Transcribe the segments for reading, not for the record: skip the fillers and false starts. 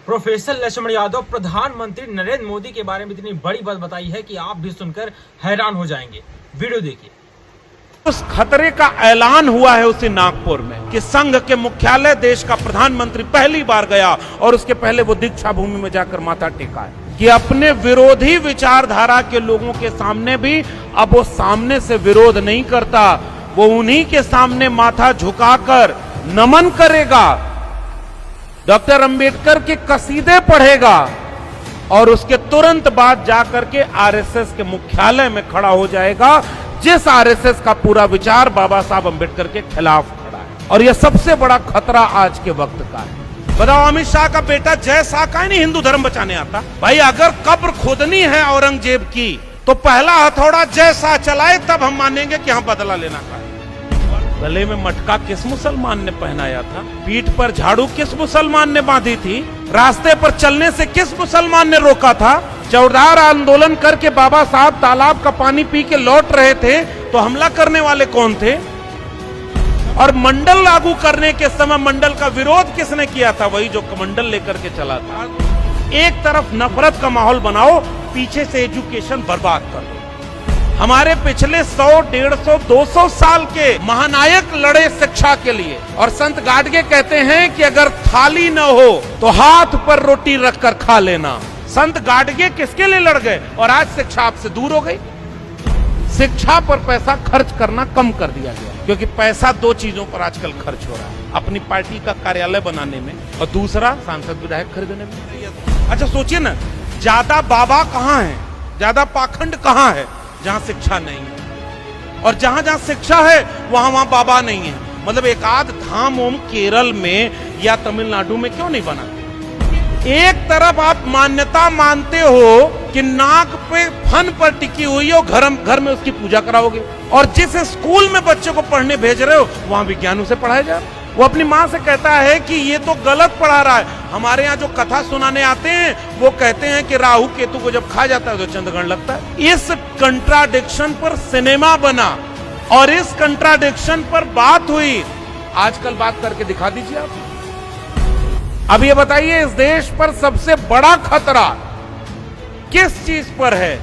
Professor Lakshman Yadav प्रधानमंत्री नरेंद्र मोदी के बारे में इतनी बड़ी बात बताई है कि आप भी सुनकर हैरान हो जाएंगे। वीडियो देखिए। उस खतरे का ऐलान हुआ है उसी नागपुर में कि संघ के मुख्यालय देश का प्रधानमंत्री पहली बार गया और उसके पहले वो दीक्षा भूमि में जाकर माथा टेका है कि अपने विरोधी विचारधारा के लोगों के सामने भी अब वो सामने से विरोध नहीं करता, वो उन्हीं के सामने माथा झुकाकर नमन करेगा, डॉक्टर अंबेडकर के कसीदे पढ़ेगा और उसके तुरंत बाद जाकर के आरएसएस के मुख्यालय में खड़ा हो जाएगा, जिस आरएसएस का पूरा विचार बाबा साहब अंबेडकर के खिलाफ खड़ा है। और यह सबसे बड़ा खतरा आज के वक्त का है। बताओ, अमित शाह का बेटा जय शाह का नहीं हिंदू धर्म बचाने आता? भाई अगर कब्र खोदनी है औरंगजेब की तो पहला हथौड़ा जय शाह चलाए, तब हम मानेंगे कि हम बदला लेना का। गले में मटका किस मुसलमान ने पहनाया था? पीठ पर झाड़ू किस मुसलमान ने बांधी थी? रास्ते पर चलने से किस मुसलमान ने रोका था? चौधार आंदोलन करके बाबा साहब तालाब का पानी पी के लौट रहे थे तो हमला करने वाले कौन थे? और मंडल लागू करने के समय मंडल का विरोध किसने किया था? वही जो कमंडल लेकर के चला था। एक तरफ नफरत का माहौल बनाओ, पीछे से एजुकेशन बर्बाद कर दो। हमारे पिछले 100, 150, 200 साल के महानायक लड़े शिक्षा के लिए, और संत गाडगे कहते हैं कि अगर थाली न हो तो हाथ पर रोटी रखकर खा लेना। संत गाडगे किसके लिए लड़ गए और आज शिक्षा आपसे दूर हो गई? शिक्षा पर पैसा खर्च करना कम कर दिया गया, क्योंकि पैसा दो चीजों पर आजकल खर्च हो रहा है, अपनी पार्टी का कार्यालय बनाने में और दूसरा सांसद विधायक खरीदने में। अच्छा सोचिए ना, ज्यादा बाबा कहाँ है, ज्यादा पाखंड कहाँ है? जहां शिक्षा नहीं है। और जहां जहां शिक्षा है वहां वहां बाबा नहीं है। मतलब एक आध धाम ओम केरल में या तमिलनाडु में क्यों नहीं बना? एक तरफ आप मान्यता मानते हो कि नाक पे फन पर टिकी हुई हो, घर में उसकी पूजा कराओगे, और जिस स्कूल में बच्चों को पढ़ने भेज रहे हो वहां विज्ञान उसे पढ़ाया जा रहा है। वो अपनी माँ से कहता है कि ये तो गलत पढ़ा रहा है। हमारे यहाँ जो कथा सुनाने आते हैं वो कहते हैं कि राहु केतु को जब खा जाता है तो चंद्रग्रहण लगता है। इस कंट्राडिक्शन पर सिनेमा बना और इस कंट्राडिक्शन पर बात हुई। आजकल बात करके दिखा दीजिए आप। अब ये बताइए, इस देश पर सबसे बड़ा खतरा किस चीज पर है?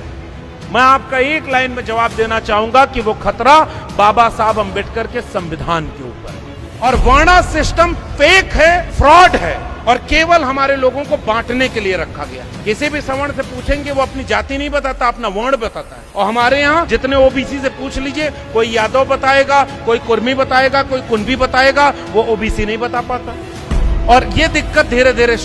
मैं आपका एक लाइन में जवाब देना चाहूंगा कि वो खतरा बाबा साहब अंबेडकर के संविधान के ऊपर है। और वर्ण सिस्टम फेक है, फ्रॉड है, और केवल हमारे लोगों को बांटने के लिए रखा गया। किसी भी सवर्ण से पूछेंगे वो अपनी जाति नहीं बताता, अपना वर्ण बताता है। और हमारे यहाँ जितने ओबीसी से पूछ लीजिए, कोई यादव बताएगा, कोई कुर्मी बताएगा, कोई कुंभी बताएगा, वो ओबीसी नहीं बता पाता। और ये दिक्कत धीरे धीरे